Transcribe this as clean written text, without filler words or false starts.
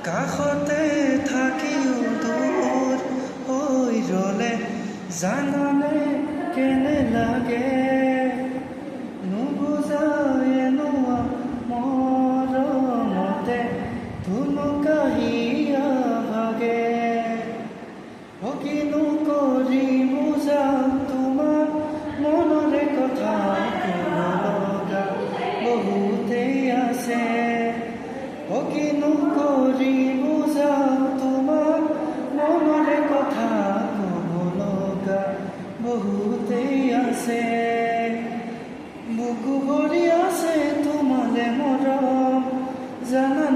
কাষতে থাকিও দূৰ হৈ ৰলে জাননে কেনে লাগে নুবুজাই নোৱা মৰমতে ধুনুকাহিয়া ভাগে কিনো কৰি বুজাম তোমাৰ মনৰে কথা ক'ব লগা বহুতেই আছে কিনো কৰি বুজাম তোমাৰ মনৰে কথা ক'ব লগা বহুতেই আছে বুকু ভৰি আছে তোমালে মৰম জানা